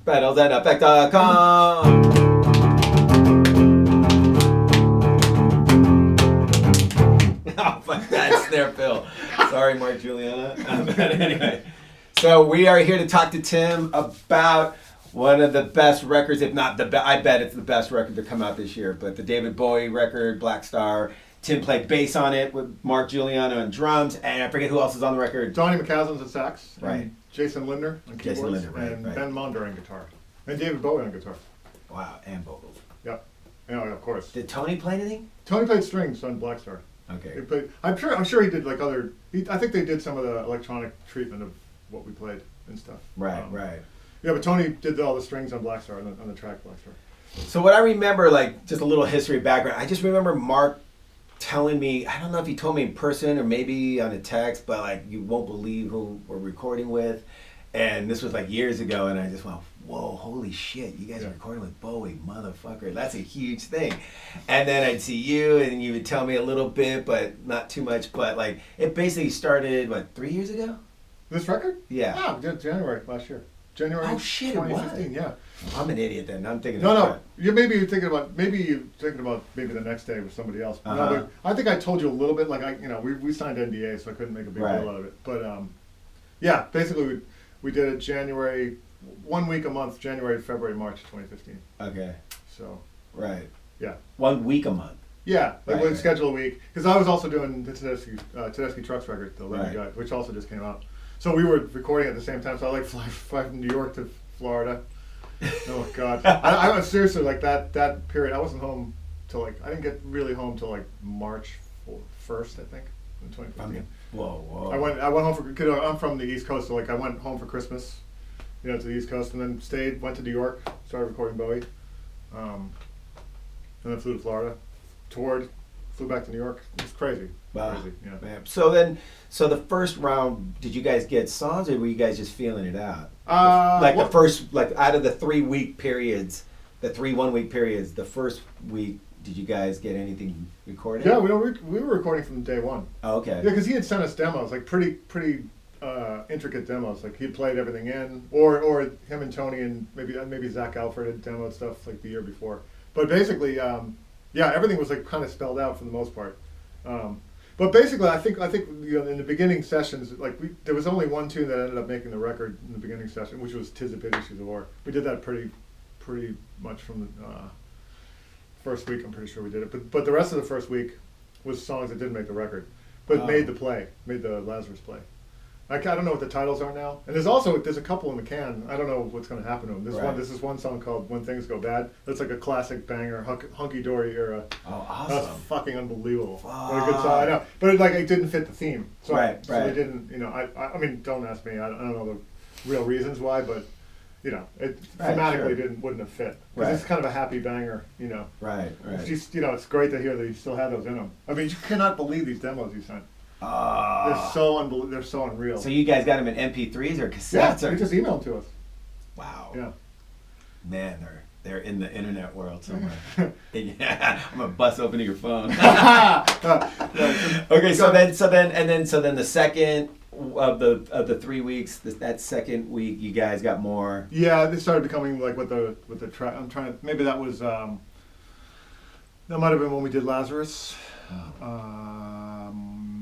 Battles@effect.com. Oh, fuck that snare fill. Sorry, Mark Juliana. But anyway, so we are here to talk to Tim about one of the best records, if not the best. I bet it's the best record to come out this year. But the David Bowie record, Blackstar. Tim played bass on it with Mark Juliana on drums, and I forget who else is on the record. Donnie McCaslin's at sax, Right. and Jason Lindner on keyboards, and right. Ben Monder on guitar, and David Bowie on guitar. Wow, and vocals. Yep, of course. Did Tony play anything? Tony played strings on Blackstar. Okay. He played, I'm sure he did like other. I think they did some of the electronic treatment of what we played and stuff. Right. Yeah, but Tony did all the strings on Blackstar on the track Blackstar. So what I remember, like just a little history background, I just remember Mark telling me, I don't know if he told me in person or maybe on a text, but like you won't believe who we're recording with. And this was like years ago, and I just went, whoa, holy shit, you guys are recording with Bowie, motherfucker. That's a huge thing. And then I'd see you, and you would tell me a little bit, but not too much. But like, it basically started, what, 3 years ago? This record? Yeah. January last year. January. Oh shit, 2015. It was. Yeah. I'm an idiot then. I'm thinking. No. You're thinking about maybe the next day with somebody else. No, I think I told you a little bit. Like we signed NDA, so I couldn't make a big deal out of it. But yeah, basically we did it January, 1 week a month, January, February, March 2015. Okay. So. Right. Yeah. 1 week a month. Yeah, like we'd schedule a week because I was also doing the Tedeschi Trucks record, the Living Guy, which also just came out. So we were recording at the same time. So I like fly from New York to Florida. Oh God, I was seriously like that period. I wasn't home till I didn't get really home till like March 1st, I think, in 2015. Whoa. I went home for. I'm from the East Coast, so like I went home for Christmas, to the East Coast, and then went to New York, started recording Bowie, and then flew to Florida, toured, flew back to New York. It was crazy. Wow. Crazy, yeah. Man. So the first round, did you guys get songs, or were you guys just feeling it out? The first, like out of the 3 week periods, the 3 1 week periods, the first week, did you guys get anything recorded? Yeah, we were recording from day one. Oh, okay. Yeah, because he had sent us demos, like pretty intricate demos. Like he played everything in, or him and Tony and maybe Zach Alford had demoed stuff like the year before. But basically, everything was like kind of spelled out for the most part. But basically, I think in the beginning sessions, like there was only one tune that ended up making the record in the beginning session, which was "'Tis a Pity She's a Whore." We did that pretty much from the first week. I'm pretty sure we did it. But the rest of the first week was songs that didn't make the record, but made the Lazarus play. I don't know what the titles are now, and there's a couple in the can. I don't know what's going to happen to them. This is one song called "When Things Go Bad." That's like a classic banger, hunky dory era. Oh, awesome! That's fucking unbelievable. What a good song. I know, but it didn't fit the theme. So So they didn't. I mean, don't ask me. I don't know the real reasons why, but it thematically wouldn't have fit. Because it's kind of a happy banger. Right. It's just it's great to hear that you still have those in them. I mean, you cannot believe these demos you sent. They're so unreal. So you guys got them in MP3s or cassettes? Yeah, they just emailed them to us. Wow. Yeah. Man, they're in the internet world somewhere. Yeah, I'm gonna bust open your phone. Okay, so then the second of the 3 weeks, that second week, you guys got more. Yeah, they started becoming like with the track. I'm trying to maybe that was that might have been when we did Lazarus.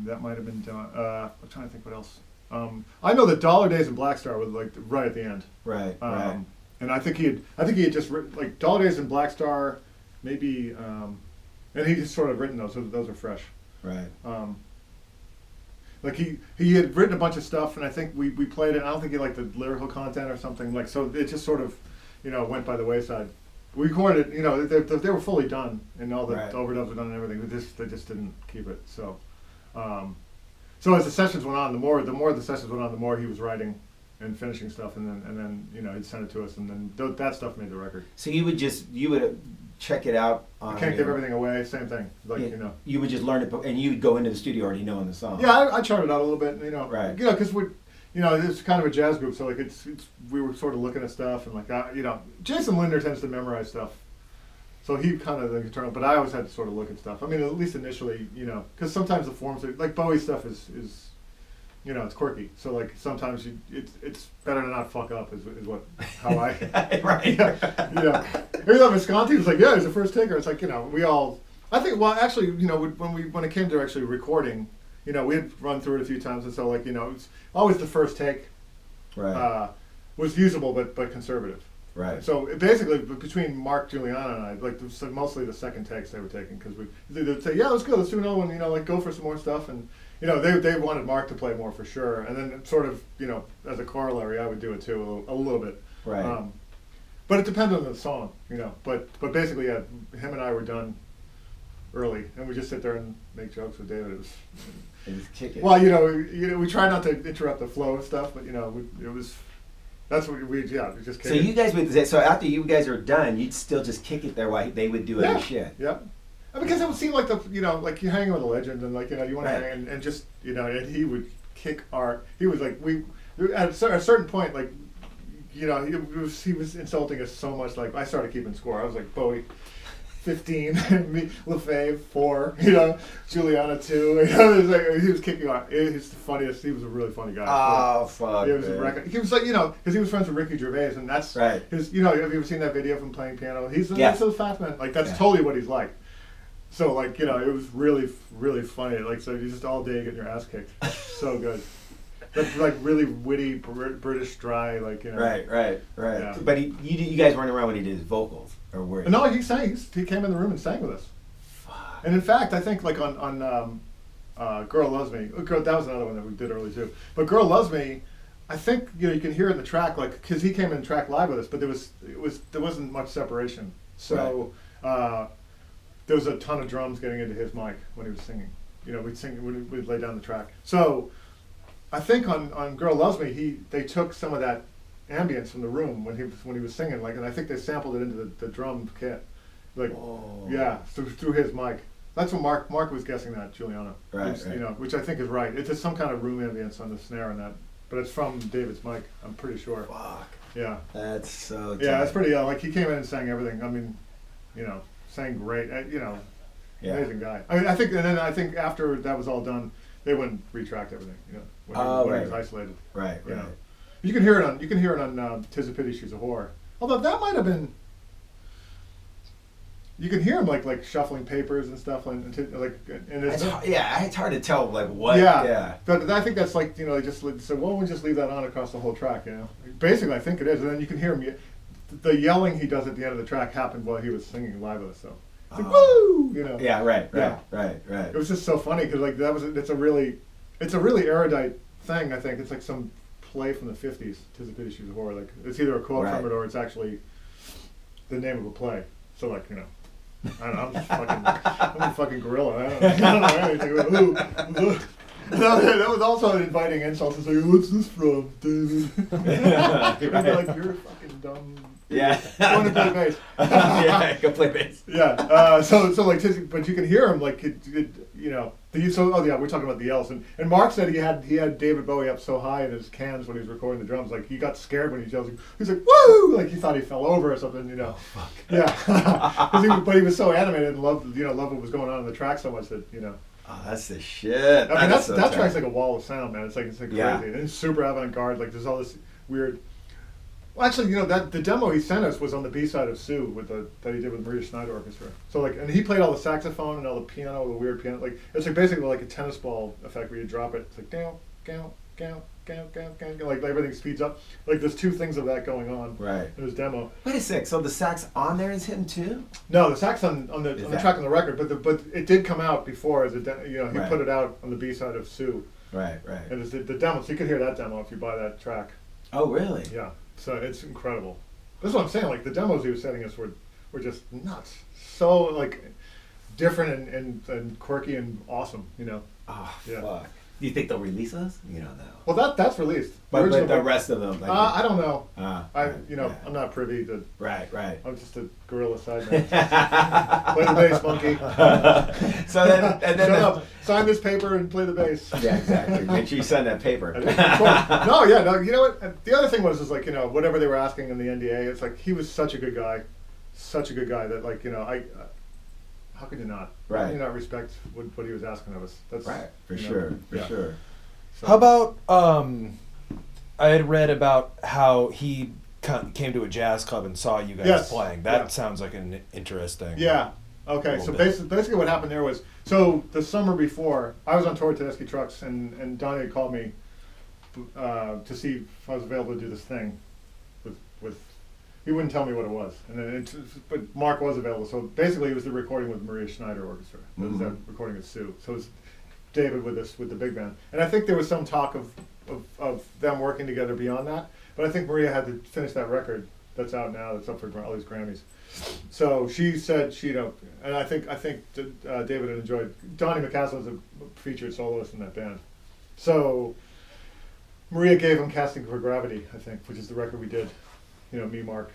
That might have been done. I'm trying to think what else. I know that Dollar Days and Blackstar was like right at the end. Right. And I think he had just written like Dollar Days and Blackstar, maybe, and he just sort of written those. So those are fresh. Right. Like he had written a bunch of stuff, and I think we played it. I don't think he liked the lyrical content or something. Like so, it just sort of, went by the wayside. We recorded it. They were fully done, and all the overdubs were done and everything. They just didn't keep it. So, so as the sessions went on, the more the sessions went on, the more he was writing and finishing stuff, and then he'd send it to us, and then that stuff made the record. So you would check it out. I can't give everything away. Same thing. Like you would just learn it, and you would go into the studio already knowing the song. Yeah, I charted out a little bit. Right. Because we. It's kind of a jazz group, so like we were sort of looking at stuff and like Jason Lindner tends to memorize stuff, so he kind of the guitar. But I always had to sort of look at stuff. I mean, at least initially, because sometimes the forms are like Bowie stuff is you know, it's quirky. So like sometimes it's better to not fuck up is what how I Right. yeah. Even though Visconti was like, yeah, he's the first taker. It's like, you know, we all. I think, well, actually, you know, when it came to actually recording, you know, we had run through it a few times, and so like, you know, it's always the first take. Right. Was usable but conservative. Right. So basically, between Mark, Juliana, and I, like mostly the second takes they were taking because they'd say, yeah, let's go, let's do another one, you know, like go for some more stuff, and you know, they wanted Mark to play more for sure, and then sort of, you know, as a corollary, I would do it too a little bit. Right. But it depends on the song, you know. But basically, yeah, him and I were done early, and we just sit there and make jokes with David. It was. And just kick it. Well, you know, we try not to interrupt the flow of stuff, but you know, it was. That's what we just. So you guys would. So after you guys were done, you'd still just kick it there while they would do other shit. Yeah. Because it would seem like you know, like you're hanging with a legend, and like, you know, you want to hang and just, you know, and he would kick he was like, at a certain point, like, you know, he was insulting us so much. Like, I started keeping score. I was like, Bowie, 15, me, Lefebvre, 4, you know, Juliana, 2. You know, it was like, he was kicking on. He was the funniest. He was a really funny guy. Oh, fuck. He was like, you know, because he was friends with Ricky Gervais, and that's his. You know, have you ever seen that video of him playing piano? He's so fast, man. Like, that's totally what he's like. So, like, you know, it was really, really funny. Like, so you just all day getting your ass kicked. So good. That's like really witty British dry, like, you know. Right. Yeah. But you guys weren't around when he did his vocals, or were you? No, he sang. He came in the room and sang with us. Fuck. And in fact, I think like on "Girl Loves Me," that was another one that we did early too. But "Girl Loves Me," I think, you know, you can hear in the track, like, because he came in and tracked live with us, but there wasn't much separation. So there was a ton of drums getting into his mic when he was singing. You know, we'd lay down the track. So I think on "Girl Loves Me," they took some of that ambience from the room when he was singing, like, and I think they sampled it into the drum kit, like, through his mic. That's what Mark was guessing that, Juliana. Right. You know, which I think is right. It's just some kind of room ambience on the snare and that, but it's from David's mic, I'm pretty sure. Fuck. Yeah. That's so tight. Yeah, that's pretty. Like, he came in and sang everything. I mean, you know, sang great. You know, amazing guy. I think after that was all done, they went and retracked everything. You know, when he was isolated. Right. You know. You can hear it on "'Tis a Pity She's a Whore." Although that might have been. You can hear him like shuffling papers and stuff, and it's hard to tell, like, what. Yeah. But I think that's like, you know, they just said, well, we just leave that on across the whole track, you know. Basically, I think it is, and then you can hear him. The yelling he does at the end of the track happened while he was singing live with us, so it's like, woo, you know. Yeah. Right. It was just so funny because like it's a really erudite thing. I think it's like some play from the 50s. "'Tis a Pity She's a Whore." Like, it's either a quote from it or it's actually the name of a play. So, like, you know. I don't know, I'm a fucking gorilla. I don't know anything. Ooh. That was also an inviting insult to say, what's this from, David? I'd be like, you're fucking dumb. Yeah. Go to play bass. Go play bass. Yeah. So like, but you can hear him, like, you know. We're talking about the L's, and Mark said he had David Bowie up so high in his cans when he was recording the drums, like he got scared when he yelled. He's like, woo! Like he thought he fell over or something, you know. Oh, fuck. Yeah. But he was so animated and loved what was going on in the track so much that, you know. Oh, that's the shit. I mean, that track's like a wall of sound, man. It's like crazy, and it's super avant-garde. Like, there's all this weird. Well, actually, you know, that the demo he sent us was on the B-side of Sue that he did with Maria Schneider Orchestra. So like, and he played all the saxophone and all the piano, the weird piano. Like, it's like basically like a tennis ball effect where you drop it. It's like down, like everything speeds up. Like, there's two things of that going on. Right. In his demo. Wait a sec. So the sax on there is him too? No, the sax on the track on the record, but it did come out before as he put it out on the B-side of Sue. Right. And it's the demo, so you can hear that demo if you buy that track. Oh, really? Yeah. So it's incredible. That's what I'm saying. Like, the demos he was sending us were just nuts. So, like, different and quirky and awesome, you know. Oh, fuck. Do you think they'll release us? You don't know. Well, that's released. But the rest of them? Like, I don't know. I'm not privy to... Right. I'm just a gorilla sideman. Play the bass, monkey. So then... Shut up. Sign this paper and play the bass. Yeah, exactly. Make sure you sign that paper. No, you know what? The other thing was like, you know, whatever they were asking in the NDA, it's like, he was such a good guy. Such a good guy that, like, you know, how could you not? Right. How could you not respect what he was asking of us? That's right. For sure. So. How about I had read about how he came to a jazz club and saw you guys playing. That sounds like an interesting. Yeah. Okay. So basically, what happened there was the summer before I was on tour with Tedeschi Trucks, and Donnie had called me to see if I was available to do this thing with. He wouldn't tell me what it was, and then but Mark was available. So basically, it was the recording with Maria Schneider Orchestra. It was that recording with Sue. So it was David with the big band, and I think there was some talk of them working together beyond that. But I think Maria had to finish that record that's out now. That's up for all these Grammys. So she said and I think David had enjoyed. Donnie McCaslin was a featured soloist in that band. So Maria gave him Casting for Gravity, I think, which is the record we did. Me, Mark,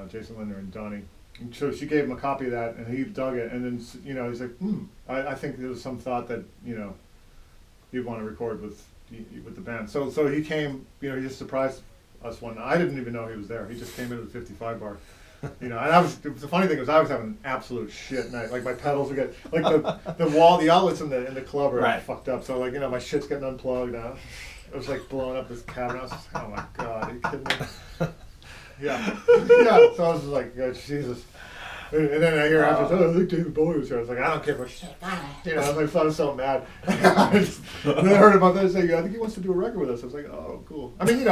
Jason Linder, and Donnie. And so she gave him a copy of that, and he dug it. And then he's like, I think there was some thought that he'd want to record with the band. So he came. He just surprised us one night. I didn't even know he was there. He just came in with a 55 bar. And the funny thing was I was having an absolute shit night. Like my pedals would get the outlets in the club are fucked up. So my shit's getting unplugged now. It was like blowing up this cabin. I was just, oh my god, are you kidding me? Yeah. So I was just like, oh, Jesus. And then I hear after, I think David Bowie was here. I was like, I don't give a shit. I was so mad. And then I heard about this. I think he wants to do a record with us. I was like, oh, cool. I mean,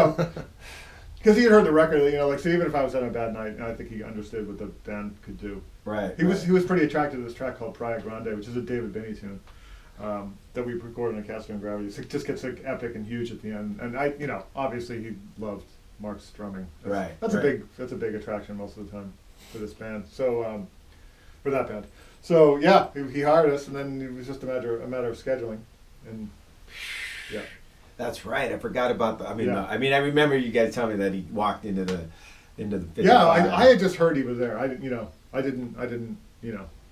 because he had heard the record. So even if I was having a bad night, I think he understood what the band could do. Right. He was pretty attracted to this track called Praia Grande, which is a David Binney tune. That we recorded on Casting and Gravity. It just gets epic and huge at the end. And obviously he loved Mark's drumming. That's a big attraction most of the time for this band. So for that band. So yeah, he hired us, and then it was just a matter of scheduling, and yeah. That's right. I forgot about the. I remember you guys telling me that he walked into the 55. Yeah, I had just heard he was there. I didn't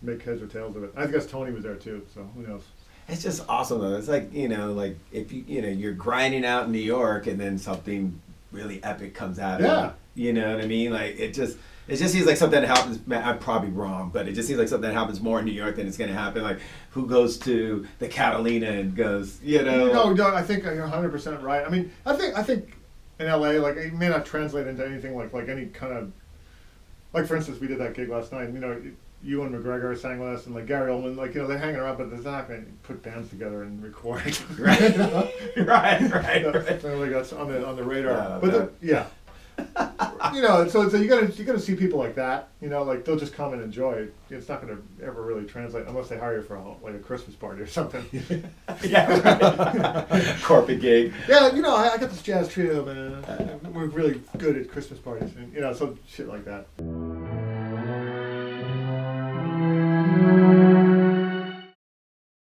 make heads or tails of it. I guess Tony was there too. So who knows. It's just awesome though. It's like like if you're grinding out in New York and then something really epic comes out of it. You know what I mean? Like it just seems like something that happens. I'm probably wrong, but it just seems like something that happens more in New York than it's going to happen. Like who goes to the Catalina and goes, No, I think you're 100% right. I mean, I think in LA, like it may not translate into anything like any kind of, like for instance, we did that gig last night. Ewan McGregor sang with us, and like Gary Oldman, they're hanging around, but they're not going to put bands together and record. Right. That's on the radar. So you gotta see people like that. They'll just come and enjoy it. It's not going to ever really translate unless they hire you for a Christmas party or something. Corporate gig. Yeah, I got this jazz trio, and we're really good at Christmas parties, and so shit like that.